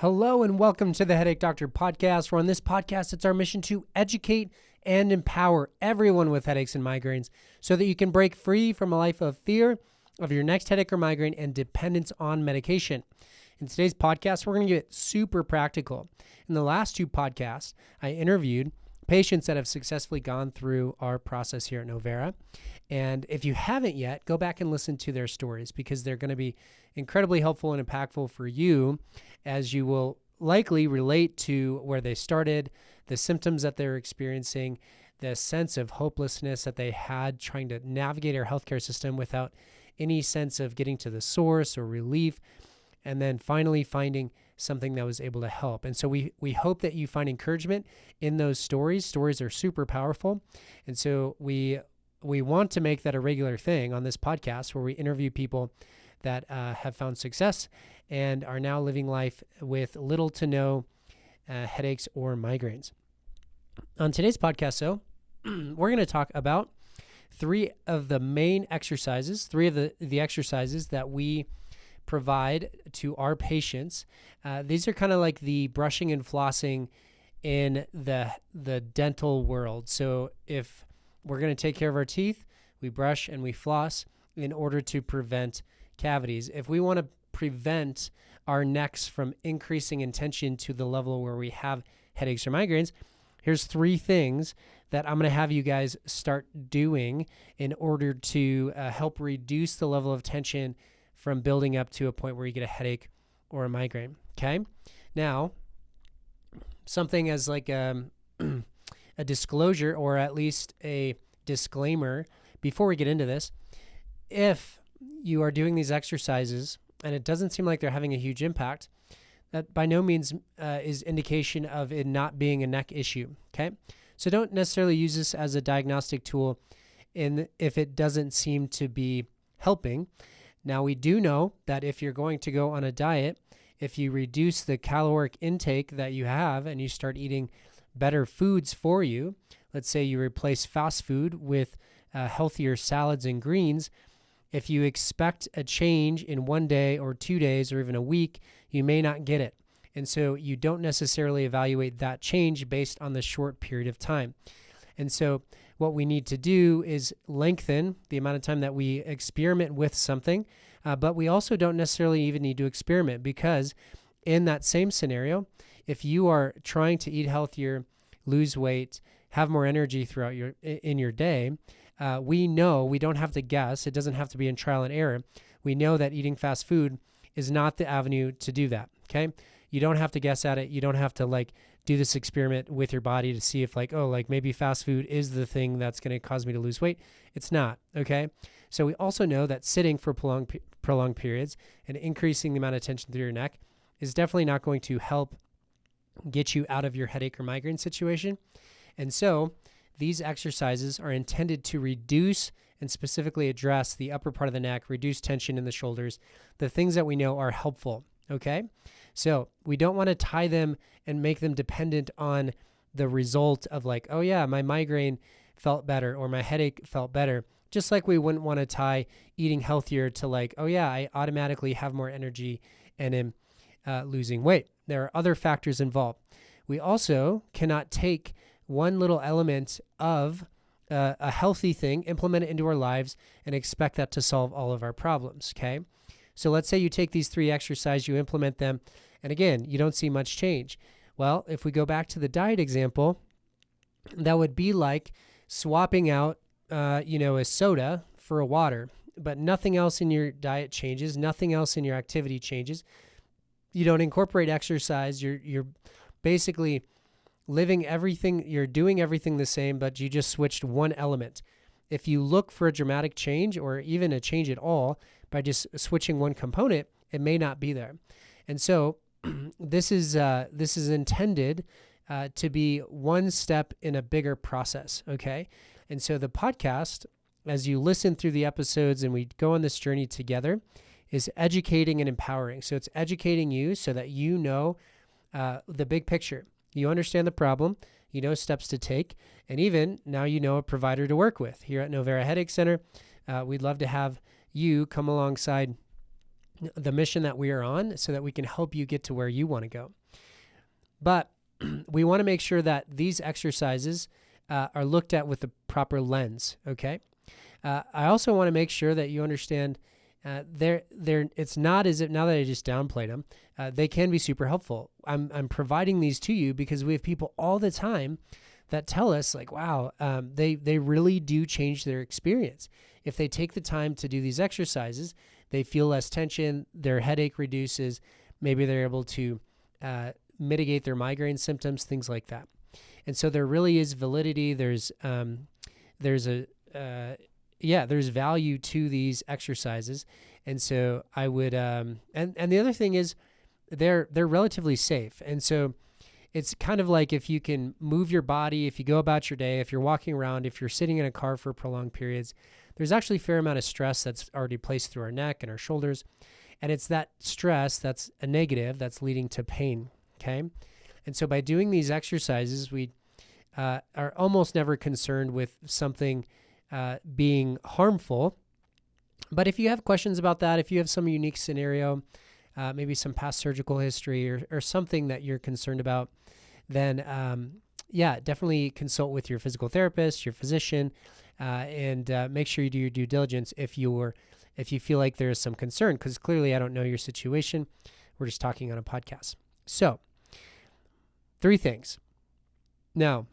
Hello and welcome to the Headache Doctor podcast, where on this podcast, it's our mission to educate and empower everyone with headaches and migraines so that you can break free from a life of fear of your next headache or migraine and dependence on medication. In today's podcast, we're going to get super practical. In the last two podcasts, I interviewed patients that have successfully gone through our process here at Novera. And if you haven't yet, go back and listen to their stories because they're going to be incredibly helpful and impactful for you, as you will likely relate to where they started, the symptoms that they're experiencing, the sense of hopelessness that they had trying to navigate our healthcare system without any sense of getting to the source or relief, and then finally finding something that was able to help. And so we hope that you find encouragement in those stories. Stories are super powerful. And so we want to make that a regular thing on this podcast, where we interview people that have found success and are now living life with little to no headaches or migraines. On today's podcast, we're going to talk about three of the main exercises, three of the exercises that we provide to our patients. These are kind of like the brushing and flossing in the dental world. So if we're going to take care of our teeth, we brush and we floss in order to prevent cavities. If we want to prevent our necks from increasing in tension to the level where we have headaches or migraines, here's three things that I'm going to have you guys start doing in order to help reduce the level of tension from building up to a point where you get a headache or a migraine. Okay. Now, something as like a disclosure, or at least a disclaimer before we get into this. If you are doing these exercises and it doesn't seem like they're having a huge impact, that by no means is indication of it not being a neck issue. Okay. So don't necessarily use this as a diagnostic tool if it doesn't seem to be helping. Now, we do know that if you're going to go on a diet, if you reduce the caloric intake that you have and you start eating better foods for you, let's say you replace fast food with healthier salads and greens, if you expect a change in 1 day or 2 days or even a week, you may not get it. And so you don't necessarily evaluate that change based on the short period of time. And so what we need to do is lengthen the amount of time that we experiment with something, but we also don't necessarily even need to experiment, because in that same scenario, if you are trying to eat healthier, lose weight, have more energy throughout your day, we know, we don't have to guess. It doesn't have to be in trial and error. We know that eating fast food is not the avenue to do that. Okay. You don't have to guess at it. You don't have to do this experiment with your body to see if maybe fast food is the thing that's going to cause me to lose weight. It's not. Okay. So we also know that sitting for prolonged periods and increasing the amount of tension through your neck is definitely not going to help get you out of your headache or migraine situation. And so these exercises are intended to reduce and specifically address the upper part of the neck, reduce tension in the shoulders, the things that we know are helpful. Okay. So we don't want to tie them and make them dependent on the result of my migraine felt better or my headache felt better. Just like we wouldn't want to tie eating healthier to I automatically have more energy and am losing weight. There are other factors involved. We also cannot take one little element of a healthy thing, implement it into our lives, and expect that to solve all of our problems. Okay. So let's say you take these three exercises, you implement them, and again, you don't see much change. Well, if we go back to the diet example, that would be like swapping out, a soda for a water, but nothing else in your diet changes. Nothing else in your activity changes. You don't incorporate exercise. You're basically living everything. You're doing everything the same, but you just switched one element. If you look for a dramatic change or even a change at all by just switching one component, it may not be there. And so this is intended to be one step in a bigger process. Okay. And so the podcast, as you listen through the episodes and we go on this journey together, is educating and empowering. So it's educating you so that you know the big picture. You understand the problem, you know steps to take, and even now you know a provider to work with. Here at Novera Headache Center, we'd love to have you come alongside the mission that we are on so that we can help you get to where you want to go. But we want to make sure that these exercises are looked at with the proper lens, okay? I also want to make sure that you understand it's not as if, now that I just downplayed them, they can be super helpful. I'm providing these to you because we have people all the time that tell us like, wow, they really do change their experience. If they take the time to do these exercises, they feel less tension, their headache reduces, maybe they're able to mitigate their migraine symptoms, things like that. And so there really is validity. There's value to these exercises. And so I would, and the other thing is they're relatively safe. And so it's kind of like if you can move your body, if you go about your day, if you're walking around, if you're sitting in a car for prolonged periods, there's actually a fair amount of stress that's already placed through our neck and our shoulders. And it's that stress that's a negative that's leading to pain. Okay. And so by doing these exercises, we are almost never concerned with something being harmful. But if you have questions about that, if you have some unique scenario, maybe some past surgical history or something that you're concerned about, then definitely consult with your physical therapist, your physician, and make sure you do your due diligence if you feel like there is some concern, because clearly I don't know your situation. We're just talking on a podcast. So 3 things. Now,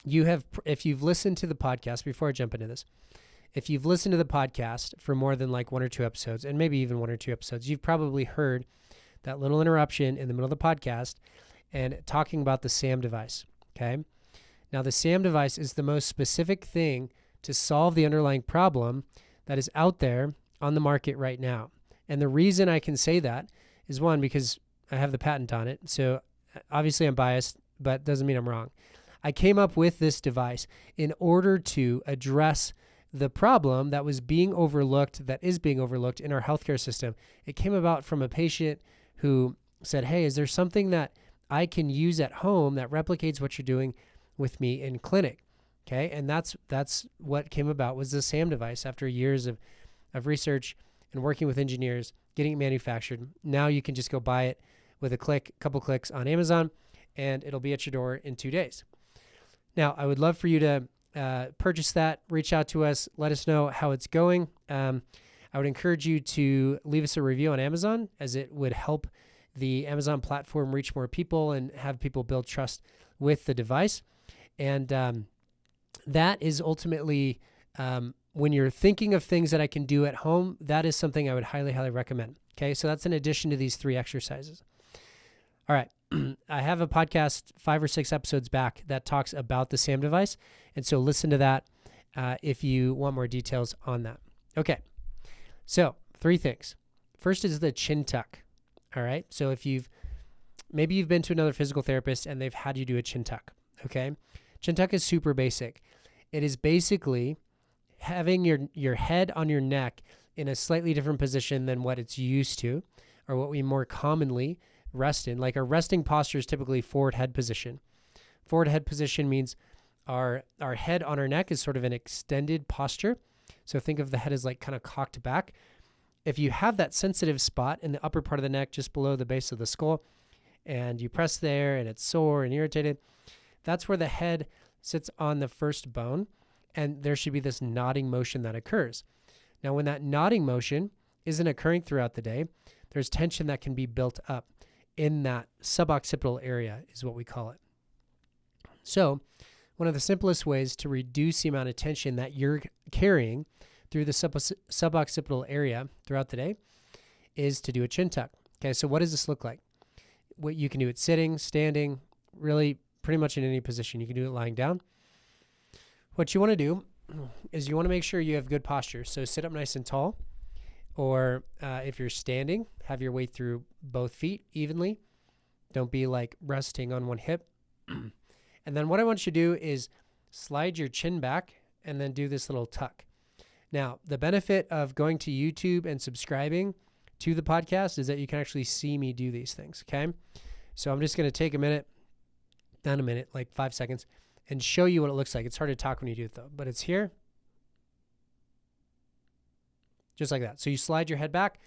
if you've listened to the podcast, before I jump into this, if you've listened to the podcast for more than like 1 or 2 episodes, and maybe even 1 or 2 episodes, you've probably heard that little interruption in the middle of the podcast and talking about the SAM device, okay? Now, the SAM device is the most specific thing to solve the underlying problem that is out there on the market right now. And the reason I can say that is, one, because I have the patent on it. So obviously I'm biased, but doesn't mean I'm wrong. I came up with this device in order to address the problem that was being overlooked, that is being overlooked in our healthcare system. It came about from a patient who said, hey, is there something that I can use at home that replicates what you're doing with me in clinic? Okay, and that's what came about, was the SAM device. After years of research and working with engineers, getting it manufactured, now you can just go buy it with a couple clicks on Amazon, and it'll be at your door in 2 days. Now, I would love for you to purchase that, reach out to us, let us know how it's going. I would encourage you to leave us a review on Amazon, as it would help the Amazon platform reach more people and have people build trust with the device. And that is ultimately, when you're thinking of things that I can do at home, that is something I would highly, highly recommend. Okay, so that's in addition to these 3 exercises. All right. I have a podcast 5 or 6 episodes back that talks about the SAM device. And so listen to that if you want more details on that. Okay. So 3 things. First is the chin tuck. All right. So maybe you've been to another physical therapist and they've had you do a chin tuck. Okay. Chin tuck is super basic. It is basically having your head on your neck in a slightly different position than what it's used to, or what we more commonly rest in. Like, our resting posture is typically forward head position. Forward head position means our head on our neck is sort of an extended posture. So think of the head as like kind of cocked back. If you have that sensitive spot in the upper part of the neck, just below the base of the skull, and you press there and it's sore and irritated, that's where the head sits on the first bone, and there should be this nodding motion that occurs. Now, when that nodding motion isn't occurring throughout the day, there's tension that can be built up in that suboccipital area, is what we call it. So one of the simplest ways to reduce the amount of tension that you're carrying through the suboccipital area throughout the day is to do a chin tuck. Okay, so what does this look like? What you can do it sitting, standing, really pretty much in any position. You can do it lying down. What you want to do is you want to make sure you have good posture. So sit up nice and tall, or if you're standing, have your weight through both feet evenly. Don't be like resting on one hip. And then what I want you to do is slide your chin back and then do this little tuck. Now, the benefit of going to YouTube and subscribing to the podcast is that you can actually see me do these things, okay? So I'm just going to take like 5 seconds, and show you what it looks like. It's hard to talk when you do it though, but it's here. Just like that. So you slide your head back,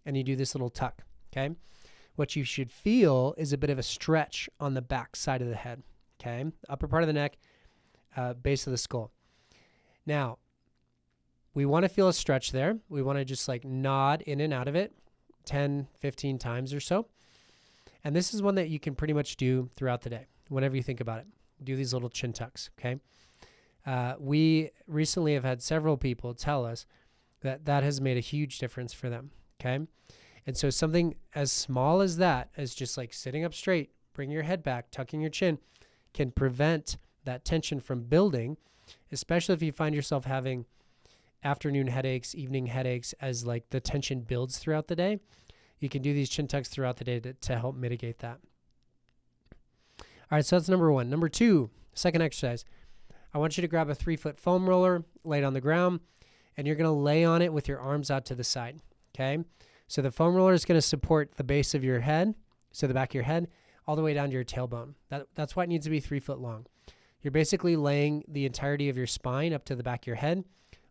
and you do this little tuck, okay? What you should feel is a bit of a stretch on the back side of the head, okay? Upper part of the neck, base of the skull. Now, we want to feel a stretch there. We want to just like nod in and out of it 10, 15 times or so. And this is one that you can pretty much do throughout the day, whenever you think about it. Do these little chin tucks, okay? We recently have had several people tell us that that has made a huge difference for them, okay? And so something as small as that, as just like sitting up straight, bringing your head back, tucking your chin, can prevent that tension from building, especially if you find yourself having afternoon headaches, evening headaches, as like the tension builds throughout the day. You can do these chin tucks throughout the day to help mitigate that. All right, so that's number one. Number two, second exercise. I want you to grab a 3-foot foam roller, lay it on the ground, and you're going to lay on it with your arms out to the side, okay? So the foam roller is going to support the base of your head, so the back of your head, all the way down to your tailbone. That's why it needs to be 3 foot long. You're basically laying the entirety of your spine up to the back of your head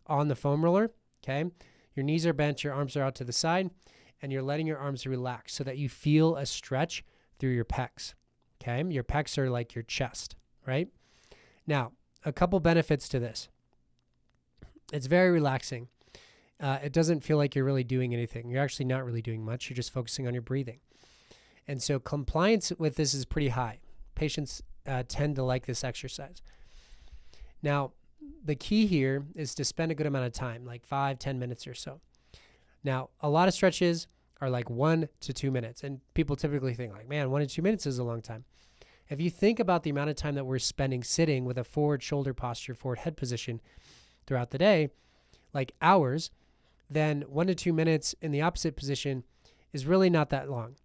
on the foam roller, okay? Your knees are bent, your arms are out to the side, and you're letting your arms relax so that you feel a stretch through your pecs, okay? Your pecs are like your chest, right? Now, a couple benefits to this. It's very relaxing. It doesn't feel like you're really doing anything. You're actually not really doing much. You're just focusing on your breathing. And so compliance with this is pretty high. Patients tend to like this exercise. Now, the key here is to spend a good amount of time, like 5-10 minutes or so. Now, a lot of stretches are like 1 to 2 minutes. And people typically think like, man, 1 to 2 minutes is a long time. If you think about the amount of time that we're spending sitting with a forward shoulder posture, forward head position throughout the day, like hours, then 1 to 2 minutes in the opposite position is really not that long.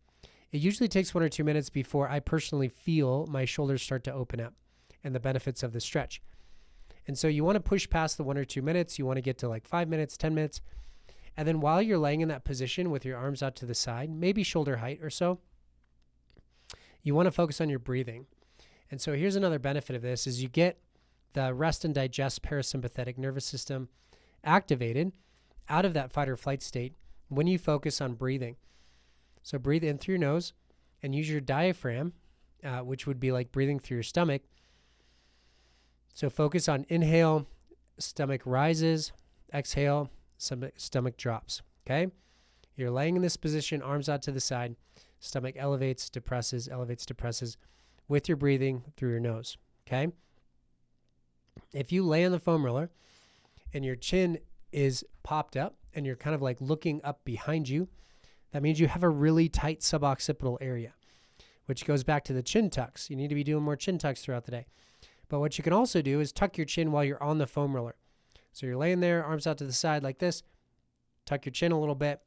It usually takes 1 or 2 minutes before I personally feel my shoulders start to open up and the benefits of the stretch. And so you want to push past the 1 or 2 minutes. You want to get to like 5 minutes, 10 minutes. And then while you're laying in that position with your arms out to the side, maybe shoulder height or so, you want to focus on your breathing. And so here's another benefit of this is you get the rest and digest parasympathetic nervous system activated out of that fight or flight state when you focus on breathing. So breathe in through your nose and use your diaphragm, which would be like breathing through your stomach. So focus on inhale, stomach rises, exhale, stomach drops, okay? You're laying in this position, arms out to the side, stomach elevates, depresses, with your breathing through your nose, okay? If you lay on the foam roller and your chin is popped up and you're kind of like looking up behind you, that means you have a really tight suboccipital area, which goes back to the chin tucks. You need to be doing more chin tucks throughout the day. But what you can also do is tuck your chin while you're on the foam roller. So you're laying there, arms out to the side like this, tuck your chin a little bit,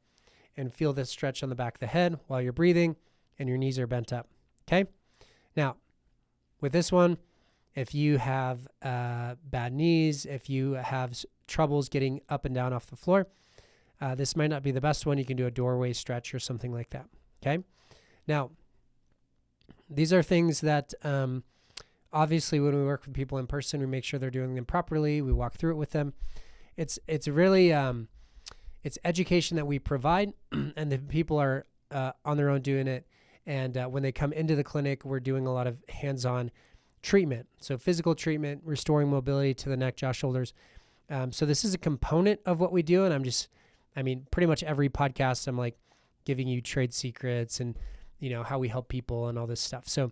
and feel this stretch on the back of the head while you're breathing and your knees are bent up, okay? Now, with this one, if you have bad knees, if you have troubles getting up and down off the floor, this might not be the best one. You can do a doorway stretch or something like that, okay? Now, these are things that obviously when we work with people in person, we make sure they're doing them properly. We walk through it with them. It's really it's education that we provide, and the people are on their own doing it. And when they come into the clinic, we're doing a lot of hands-on treatment. So physical treatment, restoring mobility to the neck, jaw, shoulders. So this is a component of what we do. And pretty much every podcast, I'm like giving you trade secrets and, how we help people and all this stuff. So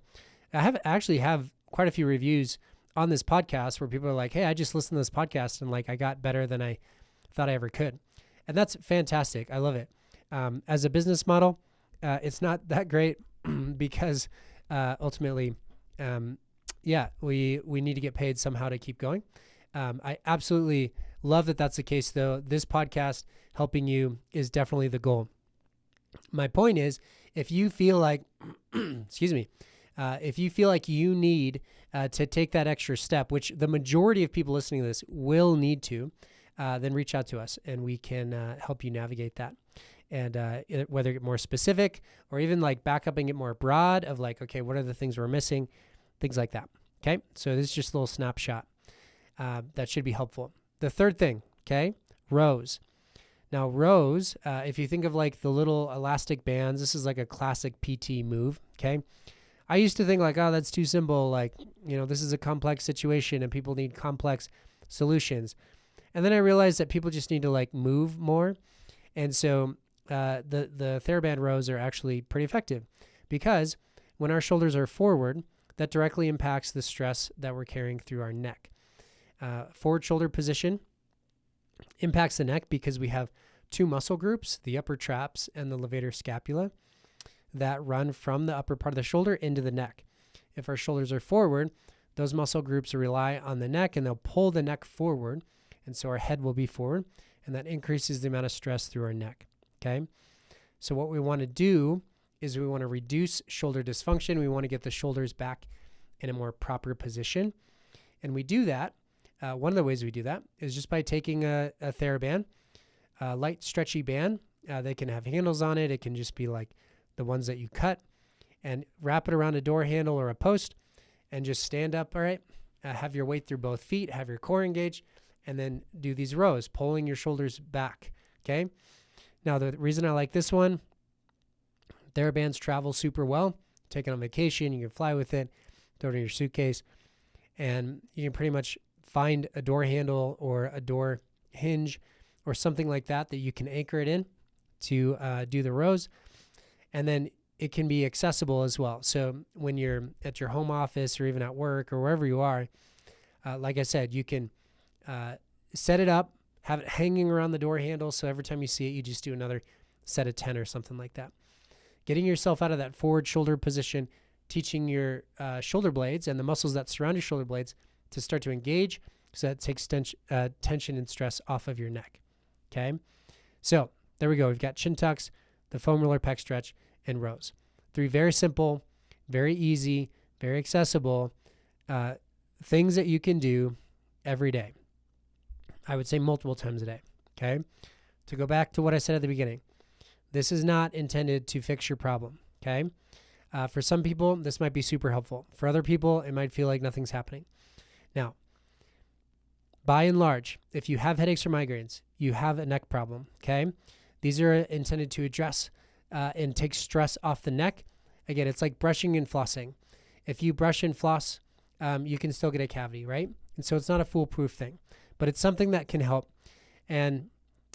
I actually have quite a few reviews on this podcast where people are like, hey, I just listened to this podcast and like I got better than I thought I ever could. And that's fantastic. I love it. As a business model, it's not that great because ultimately, we need to get paid somehow to keep going. I absolutely love that that's the case, though. This podcast helping you is definitely the goal. My point is, if you feel like, if you feel like you need to take that extra step, which the majority of people listening to this will need to, then reach out to us and we can help you navigate that. And whether get more specific or even like back up and get more broad of like, okay, what are the things we're missing? Things like that. Okay. So this is just a little snapshot that should be helpful. The third thing, okay, rows. Now, rows, if you think of like the little elastic bands, this is like a classic PT move, okay? I used to think like, oh, that's too simple. Like, this is a complex situation and people need complex solutions. And then I realized that people just need to like move more. And so the TheraBand rows are actually pretty effective because when our shoulders are forward, that directly impacts the stress that we're carrying through our neck. Forward shoulder position impacts the neck because we have two muscle groups, the upper traps and the levator scapula, that run from the upper part of the shoulder into the neck. If our shoulders are forward, those muscle groups rely on the neck and they'll pull the neck forward. And so our head will be forward, and that increases the amount of stress through our neck. Okay. So what we want to do is we want to reduce shoulder dysfunction. We want to get the shoulders back in a more proper position. And we do that. One of the ways we do that is just by taking a TheraBand, a light stretchy band. They can have handles on it. It can just be like the ones that you cut, and wrap it around a door handle or a post and just stand up. All right. Have your weight through both feet, have your core engaged, and then do these rows, pulling your shoulders back. Okay. Now, the reason I like this one, TheraBands travel super well. Take it on vacation, you can fly with it, throw it in your suitcase, and you can pretty much find a door handle or a door hinge or something like that you can anchor it in to do the rows. And then it can be accessible as well. So when you're at your home office or even at work or wherever you are, like I said, you can set it up, have it hanging around the door handle. So every time you see it, you just do another set of 10 or something like that. Getting yourself out of that forward shoulder position, teaching your shoulder blades and the muscles that surround your shoulder blades to start to engage, so that takes tension and stress off of your neck. Okay. So there we go. We've got chin tucks, the foam roller pec stretch, and rows. 3 very simple, very easy, very accessible things that you can do every day. I would say multiple times a day. Okay. To go back to what I said at the beginning, this is not intended to fix your problem. Okay. For some people, this might be super helpful. For other people, it might feel like nothing's happening. Now, by and large, if you have headaches or migraines, you have a neck problem. Okay. These are intended to address and take stress off the neck. Again, it's like brushing and flossing. If you brush and floss, you can still get a cavity, right? And so it's not a foolproof thing, but it's something that can help. And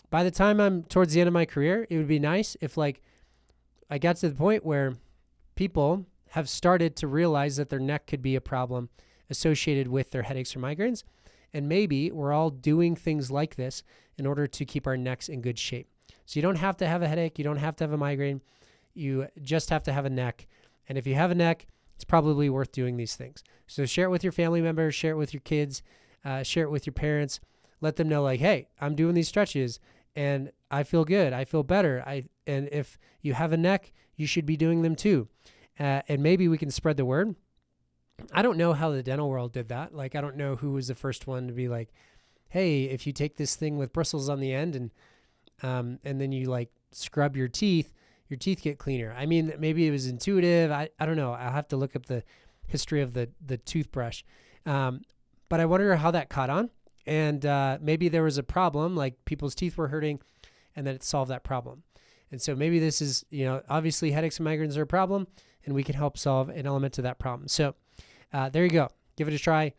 by the time I'm towards the end of my career, it would be nice if like I got to the point where people have started to realize that their neck could be a problem associated with their headaches or migraines. And maybe we're all doing things like this in order to keep our necks in good shape. So you don't have to have a headache. You don't have to have a migraine. You just have to have a neck. And if you have a neck, it's probably worth doing these things. So share it with your family members, share it with your kids, share it with your parents. Let them know like, hey, I'm doing these stretches and I feel good. I feel better. And if you have a neck, you should be doing them too. And maybe we can spread the word. I don't know how the dental world did that. Like, I don't know who was the first one to be like, hey, if you take this thing with bristles on the end and then you like scrub your teeth get cleaner. I mean, maybe it was intuitive. I don't know. I'll have to look up the history of the toothbrush. But I wonder how that caught on. And maybe there was a problem, like people's teeth were hurting, and then it solved that problem. And so maybe this is, obviously headaches and migraines are a problem, and we can help solve an element to that problem. So there you go. Give it a try.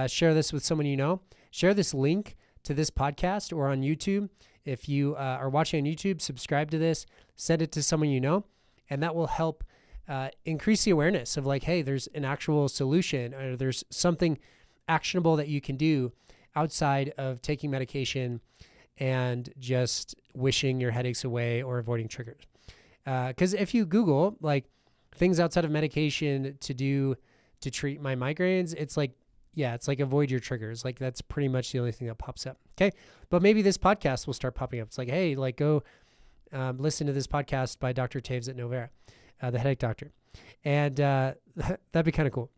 Share this with someone you know. Share this link to this podcast or on YouTube. If you are watching on YouTube, subscribe to this, send it to someone you know, and that will help increase the awareness of like, hey, there's an actual solution or there's something actionable that you can do outside of taking medication and just wishing your headaches away or avoiding triggers. Because if you Google like things outside of medication to do to treat my migraines, it's like avoid your triggers. Like that's pretty much the only thing that pops up. Okay. But maybe this podcast will start popping up. It's like, hey, like go listen to this podcast by Dr. Taves at Novera, the headache doctor. And that'd be kind of cool.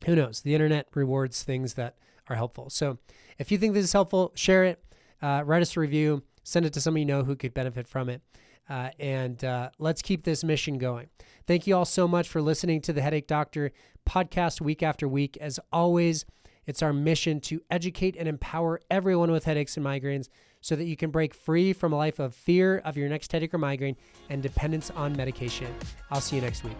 Who knows? The internet rewards things that are helpful. So if you think this is helpful, share it, write us a review, send it to somebody you know who could benefit from it. And let's keep this mission going. Thank you all so much for listening to the Headache Doctor podcast week after week. As always, It's our mission to educate and empower everyone with headaches and migraines so that you can break free from a life of fear of your next headache or migraine and dependence on medication. I'll see you next week.